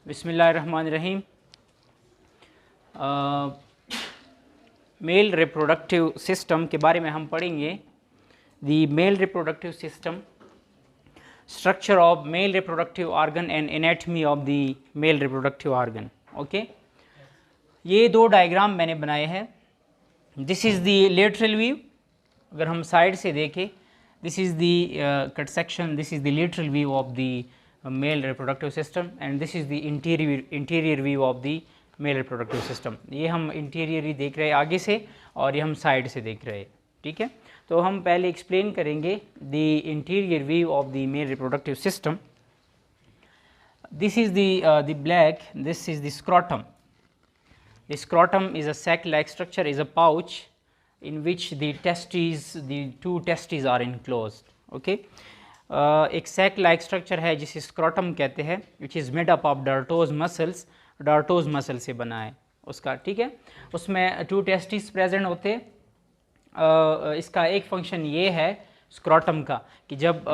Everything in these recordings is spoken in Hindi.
बिस्मिल्लाहिर्रहमानिर्रहीम। मेल रिप्रोडक्टिव सिस्टम के बारे में हम पढ़ेंगे। The male reproductive system, structure of male reproductive organ and anatomy of the male reproductive organ. Okay, ये दो डायग्राम मैंने बनाए हैं। This is the lateral view. अगर हम साइड से देखें, this is the cut section, this is the lateral view of the male reproductive system and this is the interior view of the male reproductive system. ये हम इंटीरियर ही देख रहे हैं आगे से और ये हम साइड से देख रहे हैं। ठीक है, तो हम पहले एक्सप्लेन करेंगे the interior view of the male reproductive system. This is the black, this is the scrotum. The scrotum is a sac-like structure, is a pouch in which the two testes are enclosed. Okay, एक sac-like structure है जिसे scrotum कहते हैं, which is made up of dartos muscles. dartos muscle से बना है उसका। ठीक है, उसमें two testes present होते हैं। इसका एक फंक्शन ये है स्क्रोटम का कि जब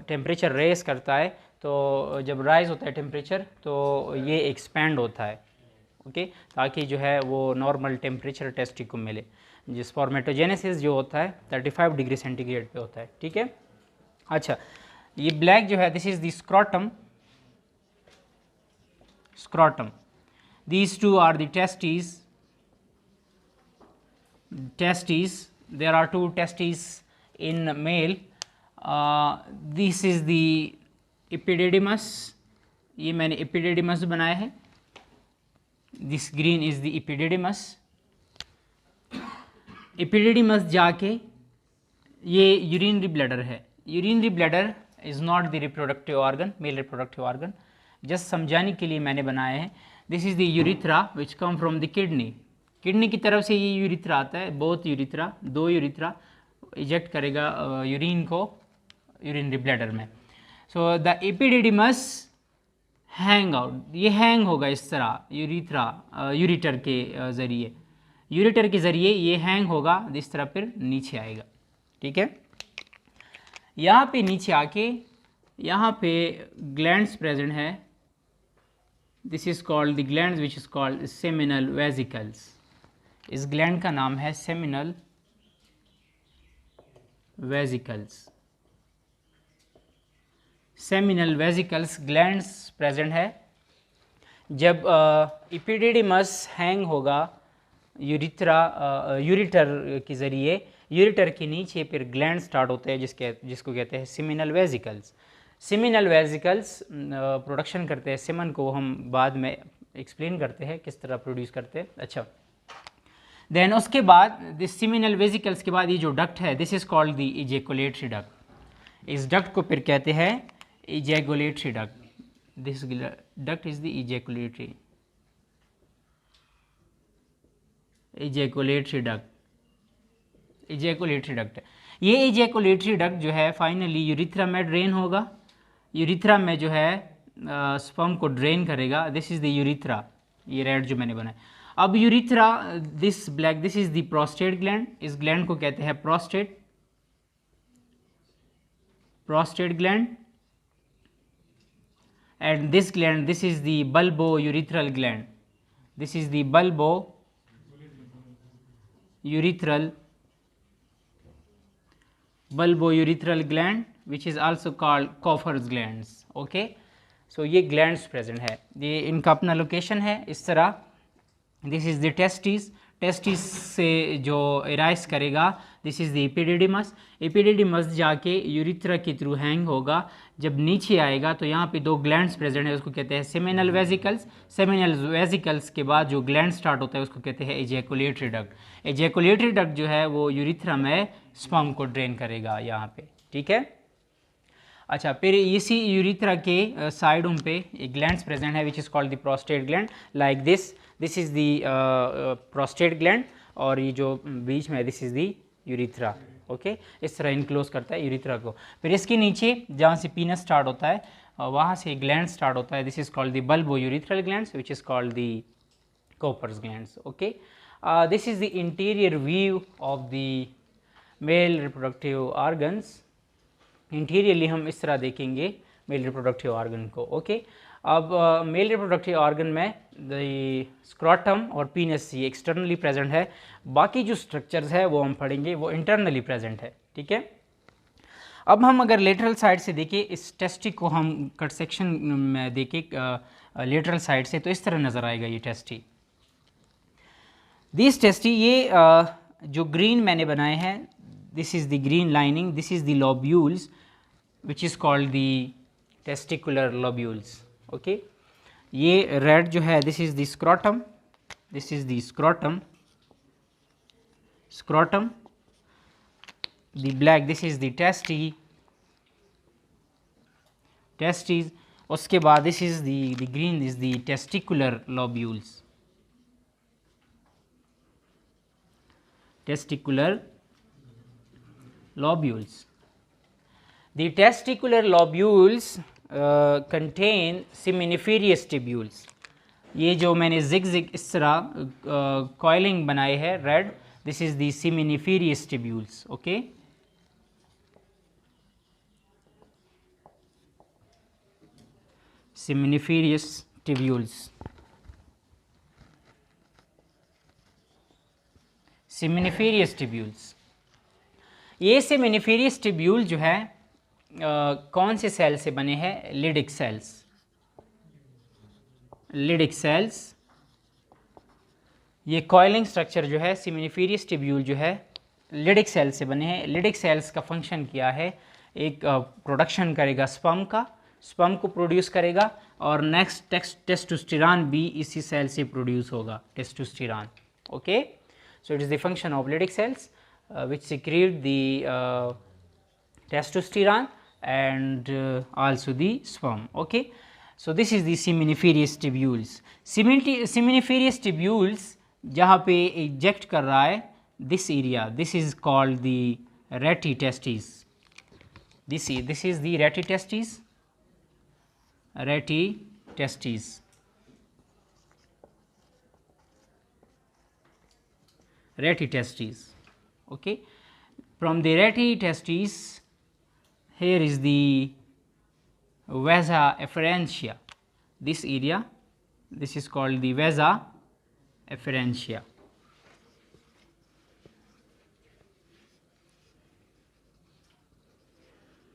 टेम्परेचर रेस करता है, तो जब राइज होता है टेम्परेचर, तो ये एक्सपैंड होता है। ओके, ताकि जो है वो नॉर्मल टेम्परेचर टेस्टी को मिले। जिस स्पर्मेटोजेनेसिस जो होता है 35 डिग्री सेंटीग्रेड पे होता है। ठीक है, अच्छा, ये ब्लैक जो है, this is the scrotum. Scrotum, these two are the testes. Testes, there are two testes in male. This is the epididymis. ये मैंने एपिडिडिमस बनाया है। This green is the epididymis. Epididymis जाके ये urinary bladder है। urinary bladder is not the reproductive organ, male reproductive organ. just समझाने के लिए मैंने बनाया है। This is the urethra which come from the kidney. Kidney की तरफ से ये urethra आता है। both urethra, दो urethra eject करेगा यूरिन को urinary bladder में। so the epididymis hang out, ये हैंग होगा इस तरह यूरिटर के ज़रिए। यूरिटर के ज़रिए ये हैंग होगा इस तरह, फिर नीचे आएगा। ठीक है, यहाँ पे नीचे आके यहाँ पे ग्लैंड्स प्रेजेंट है। This is called the glands which is called seminal vesicles. इस ग्लैंड का नाम है seminal vesicles. Seminal vesicles glands present है। जब एपिडिडिमस हैंग होगा यूरिटर के ज़रिए, यूरिटर के नीचे फिर ग्लैंड स्टार्ट होते हैं जिसको कहते हैं seminal vesicles. Seminal vesicles production करते हैं सेमन को। हम बाद में एक्सप्लेन करते हैं किस तरह प्रोड्यूस करते हैं। अच्छा, देन उसके बाद दिस सेमिनल वेजिकल्स के बाद ये जो डक्ट है, this is called the ejaculatory duct. इस डक्ट को फिर कहते हैं ejaculatory duct. This duct is the ejaculatory duct. ejaculatory duct है ये। ejaculatory duct जो है फाइनली यूरिथ्रा में ड्रेन होगा। यूरिथ्रा में जो है स्पर्म को ड्रेन करेगा। दिस इज द यूरिथ्रा, ये रेड जो मैंने बनाया। अब urethra, this black, this is the prostate gland. इस ग्लैंड को कहते हैं prostate gland. and this gland, this is the bulbourethral gland. This is the bulbourethral gland which is also called Coffer's glands. okay, so ये glands present है, ये इनका अपना लोकेशन है इस तरह। this is the testes से जो एराइज करेगा, this is the epididymis. Epididymis जाके यूरिथ्रा के थ्रू हैंग होगा। जब नीचे आएगा तो यहाँ पे दो ग्लैंड्स प्रेजेंट है, उसको कहते हैं सेमिनल वेजिकल्स। सेमिनल वेजिकल्स के बाद जो ग्लैंड स्टार्ट होता है उसको कहते हैं एजैकुलेटरी डक्ट। एजैकुलेटरी डक्ट जो है वो यूरिथ्रा में स्पर्म को ड्रेन करेगा यहाँ पे। ठीक है, अच्छा, फिर इसी यूरिथ्रा के साइडों पे एक ग्लैंड्स प्रेजेंट है विच is called the prostate gland. Like this is the prostate gland और ये जो बीच में है this is the urethra. Okay, इस तरह इनक्लोज करता है यूरिथ्रा को। फिर इसके नीचे जहाँ से पीनस स्टार्ट होता है वहाँ से ग्लैंड स्टार्ट होता है। This is called the bulbourethral glands which is called the Cowper's glands. Okay, this is the interior view of the male reproductive organs. Interiorly हम इस तरह देखेंगे मेल रिप्रोडक्टिव ऑर्गन को। ओके, अब मेल रिप्रोडक्टिव ऑर्गन में द स्क्रोटम और पीनस ये एक्सटर्नली प्रेजेंट है, बाकी जो स्ट्रक्चर्स है वो हम पढ़ेंगे वो इंटरनली प्रेजेंट है, ठीक है। अब हम अगर लेटरल साइड से देखें, इस टेस्टी को हम कट सेक्शन में देखें लेटरल साइड से, तो इस तरह नज़र आएगा ये टेस्टी। दिस टेस्टी, ये जो ग्रीन मैंने बनाए हैं, this is the green lining, this is the lobules which is called the testicular lobules, okay. ये रेड जो है, this is the scrotum, this is the scrotum, scrotum, the black, this is the testes, उसके बाद this is the green is the testicular lobules, testicular lobules. The testicular lobules contain seminiferous tubules. ये जो मैंने zig इस तरह coiling बनाए है red, this is the seminiferous tubules, okay. Seminiferous tubules, seminiferous tubules. ये seminiferous tubule जो है कौन से सेल से बने हैं? Leydig cells, Leydig cells. ये कॉइलिंग स्ट्रक्चर जो है seminiferous tubule जो है लिडिक सेल से बने हैं। लिडिक सेल्स का फंक्शन क्या है? एक प्रोडक्शन करेगा स्पर्म का, स्पर्म को प्रोड्यूस करेगा, और नेक्स्ट टेस्टोस्टेरॉन भी इसी सेल से प्रोड्यूस होगा, testosterone, okay. So it is the function of Leydig cells which secrete the testosterone and also the sperm, okay. So this is the seminiferous tubules. Seminiferous tubules जहाँ पे eject कर रहा है, this area, this is called the ratty testes. This is the ratty testes, ratty testes, ratty testes, okay. From the ratty testes, here is the vasa efferentia, this area, this is called the vasa efferentia.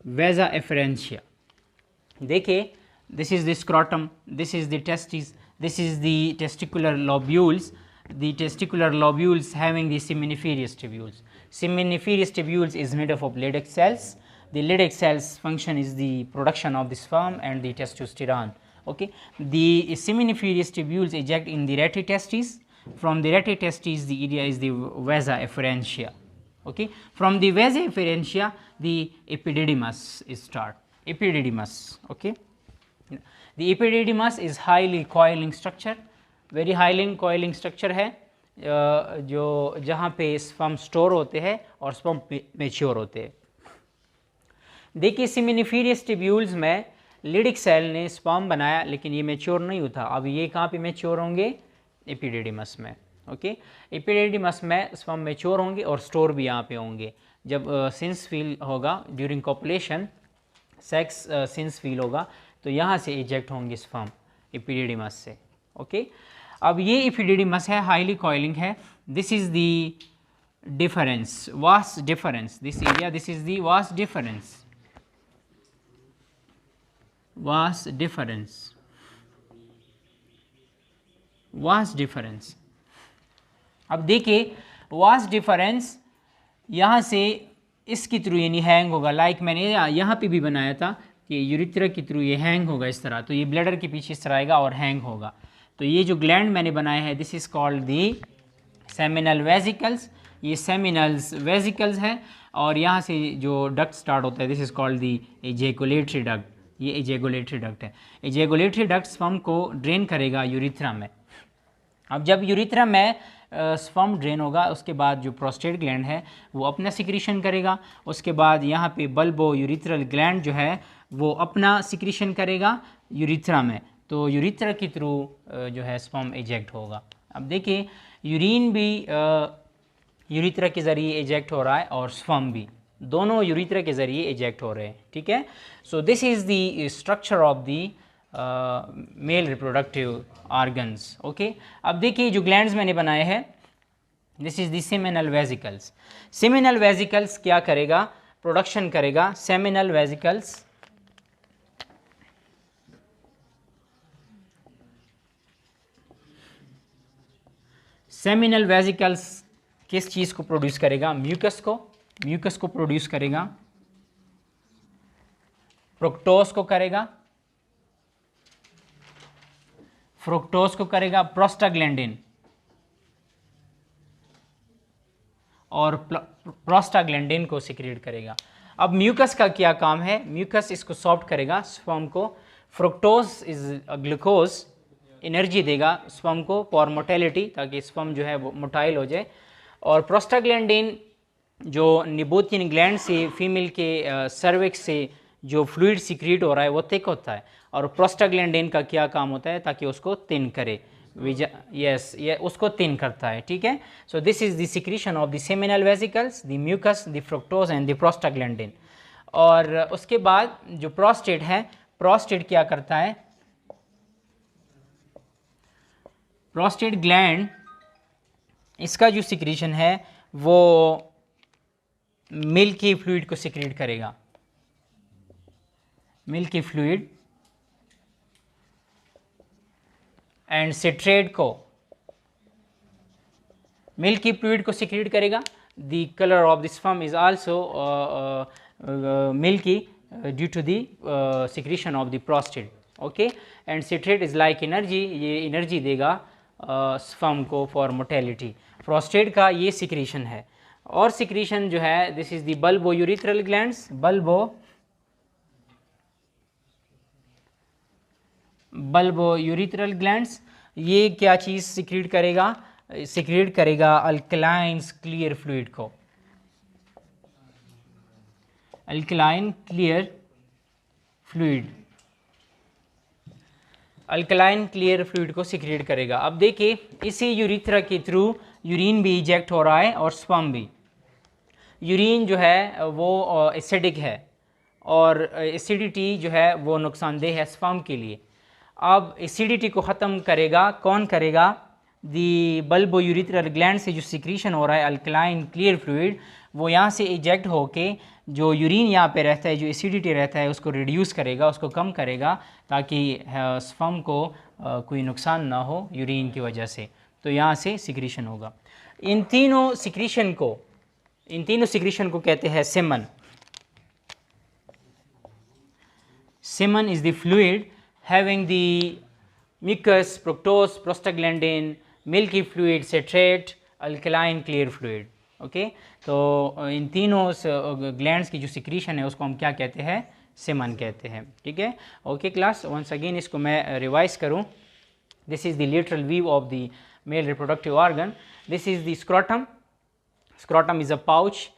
Vasa efferentia, देखिए, this is the scrotum, this is the testes, this is the testicular lobules. The testicular lobules having the seminiferous tubules. Seminiferous tubules is made up of Leydig cells. The Leydig cells function is the production of the sperm and the testosterone, okay. The seminiferous tubules eject in the ratty testes. From the ratty testes, the area is the vasa efferentia, okay. From the vasa efferentia, the epididymis is start, epididymis, okay. The epididymis is highly coiling structure, very हाईलिंग कॉइलिंग स्ट्रक्चर है, जो जहाँ पे स्पर्म स्टोर होते हैं और स्पर्म मैच्योर होते हैं। देखिए, सेमिनिफेरियस ट्यूब्यूल्स में लिडिक सेल ने स्पर्म बनाया, लेकिन ये मैच्योर नहीं होता। अब ये कहाँ पे मैच्योर होंगे? एपिडिडिमस में, ओके। एपिडिडिमस में स्पर्म मैच्योर होंगे और स्टोर भी यहाँ पे होंगे। जब सेंस फील होगा during copulation, sex sense feel होगा, तो यहाँ से इजेक्ट होंगे स्पर्म एपिडिडिमस से, ओके। अब ये एपिडिडिमस है, हाईली कॉइलिंग है। This is the difference, vast difference, this area, this is the vast difference, vast difference, vast difference. अब देखिए, वास्ट डिफरेंस यहाँ से इसके थ्रू यानी हैंग होगा, लाइक मैंने यहाँ पे भी बनाया था कि यूरिथ्रा के थ्रू ये हैंग होगा इस तरह, तो ये ब्लैडर के पीछे इस तरह आएगा और हैंग होगा। तो ये जो ग्लैंड मैंने बनाया है, this is called the seminal vesicles, ये सेमिनल्स वेजिकल्स हैं, और यहाँ से जो डक्ट स्टार्ट होता है, this is called the ejaculatory duct, ये एजेकुलेटरी डक्ट है। एजेकुलेटरी डक्ट स्पर्म को ड्रेन करेगा यूरिथ्रा में। अब जब यूरिथ्रा में स्पर्म ड्रेन होगा, उसके बाद जो प्रोस्टेट ग्लैंड है वो अपना सिक्रीशन करेगा, उसके बाद यहाँ पे बल्बो यूरिथ्रल ग्लैंड जो है वो अपना सिक्रीशन करेगा यूरिथ्रा में, तो यूरिथ्रा के थ्रू जो है स्पर्म एजेक्ट होगा। अब देखिए, यूरिन भी यूरिथ्रा के ज़रिए एजेक्ट हो रहा है और स्पर्म भी, दोनों यूरिथ्रा के ज़रिए एजेक्ट हो रहे हैं, ठीक है। So this is the structure of the male reproductive organs. Okay, अब देखिए जो ग्लैंड्स मैंने बनाए हैं, this is the seminal vesicles. Seminal vesicles क्या करेगा, प्रोडक्शन करेगा। सेमिनल वेसिकल्स सेमिनल वेसिकल्स किस चीज़ को प्रोड्यूस करेगा, म्यूकस को, म्यूकस को प्रोड्यूस करेगा, फ्रुक्टोज को करेगा, फ्रुक्टोज को करेगा, प्रोस्टाग्लैंडिन और प्रोस्टाग्लैंडिन को सिक्रेट करेगा। अब म्यूकस का क्या काम है, म्यूकस इसको सॉफ्ट करेगा स्पर्म को। फ्रुक्टोज इज ग्लूकोज, एनर्जी देगा स्पर्म को फॉर मोटेलिटी, ताकि स्पर्म जो है वो मोटाइल हो जाए। और प्रोस्टाग्लैंडिन जो निबोथियन ग्लैंड से फीमेल के सर्विक्स से जो फ्लूइड सिक्रीट हो रहा है वो थिक होता है, और प्रोस्टाग्लैंडिन का क्या काम होता है, ताकि उसको थिन करे, यस ये उसको थिन करता है, ठीक है। So this is the secretion of the seminal vesicles, the mucus, the fructose and the prostaglandin. और उसके बाद जो प्रोस्टेट है, प्रोस्टेट क्या करता है, प्रोस्टेट ग्लैंड इसका जो सिक्रीशन है वो मिल्की फ्लूइड को सिक्रीट करेगा, मिल्की फ्लूइड एंड सिट्रेट को, मिल्की फ्लूइड को सिक्रीट करेगा। The colour of the sperm is also milky due to the secretion of the prostate. Okay, and citrate is like energy, ये एनर्जी देगा स्पर्म को फॉर मोटेलिटी। प्रोस्टेट का ये सिक्रीशन है। और सिक्रीशन जो है, this is the bulbo urethral glands, bulbo urethral glands, ये क्या चीज़ सिक्रीट करेगा, सिक्रीट करेगा अल्कलाइंस क्लियर फ्लूइड को, alkaline clear fluid, alkaline clear fluid को सिक्रेट करेगा। अब देखिए इसी यूरिथ्रा के थ्रू यूरिन भी इजेक्ट हो रहा है और स्पर्म भी। यूरिन जो है वो एसिडिक है और एसिडिटी जो है वो नुकसानदेह है स्पर्म के लिए। अब एसिडिटी को ख़त्म करेगा कौन करेगा, दी बल्बो यूरिथ्रल ग्लैंड से जो सिक्रीशन हो रहा है अल्कलाइन क्लियर फ्लूइड, वो यहाँ से इजेक्ट होके जो यूरिन यहाँ पे रहता है, जो एसिडिटी रहता है, उसको रिड्यूस करेगा, उसको कम करेगा, ताकि स्पर्म को कोई नुकसान ना हो यूरिन की वजह से। तो यहाँ से सिक्रीशन होगा। इन तीनों सिक्रीशन को कहते हैं semen. Semen is the fluid having the mucus, fructose, prostaglandin, milky fluid, citrate, alkaline clear fluid। Okay, तो इन तीनों ग्लैंड्स की जो सिक्रीशन है उसको हम क्या कहते हैं, सेमन कहते हैं, ठीक है। ओके क्लास, वंस अगेन इसको मैं रिवाइज करूं। This is the lateral view of the male reproductive organ. This is the scrotum. Scrotum is a pouch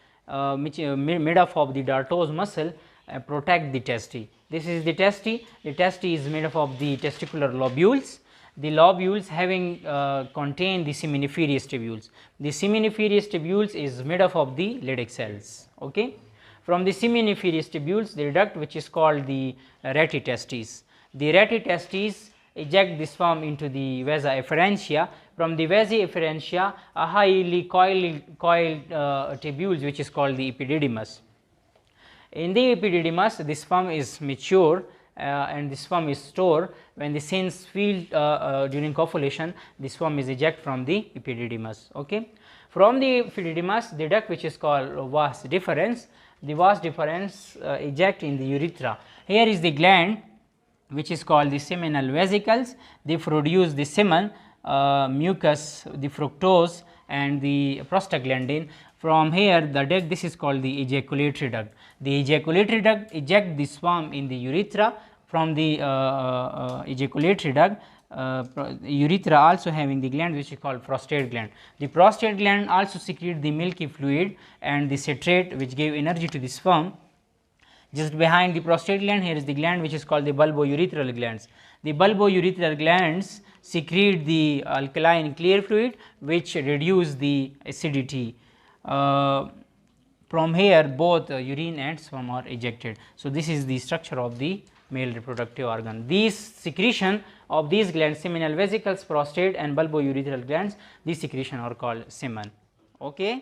which made up of the dartos muscle protect the testy. This is the testy. The testy is made up of the testicular lobules. The lobules having contain the seminiferous tubules. The seminiferous tubules is made up of the Leydig cells. Okay. From the seminiferous tubules, the duct which is called the retitestes. The retitestes eject the sperm into the vasa efferentia. From the vasa efferentia, a highly coiled tubules which is called the epididymis. In the epididymis, the sperm is mature and the sperm is stored. When the senes feel during copulation, the sperm is ejected from the epididymis. Okay. From the epididymis, the duct which is called vas deferens, the vas deferens eject in the urethra. Here is the gland which is called the seminal vesicles. They produce the semen, mucus, the fructose and the prostaglandin. From here the duct, this is called the ejaculatory duct. The ejaculatory duct eject the sperm in the urethra. From the ejaculatory duct, urethra also having the gland which is called prostate gland. The prostate gland also secrete the milky fluid and the citrate which give energy to the sperm. Just behind the prostate gland, here is the gland which is called the bulbourethral glands. The bulbourethral glands secrete the alkaline clear fluid which reduce the acidity. From here both urine and sperm are ejected. So, this is the structure of the male reproductive organ. These secretion of these glands, seminal vesicles, prostate and bulbourethral glands, these secretion are called semen. Okay.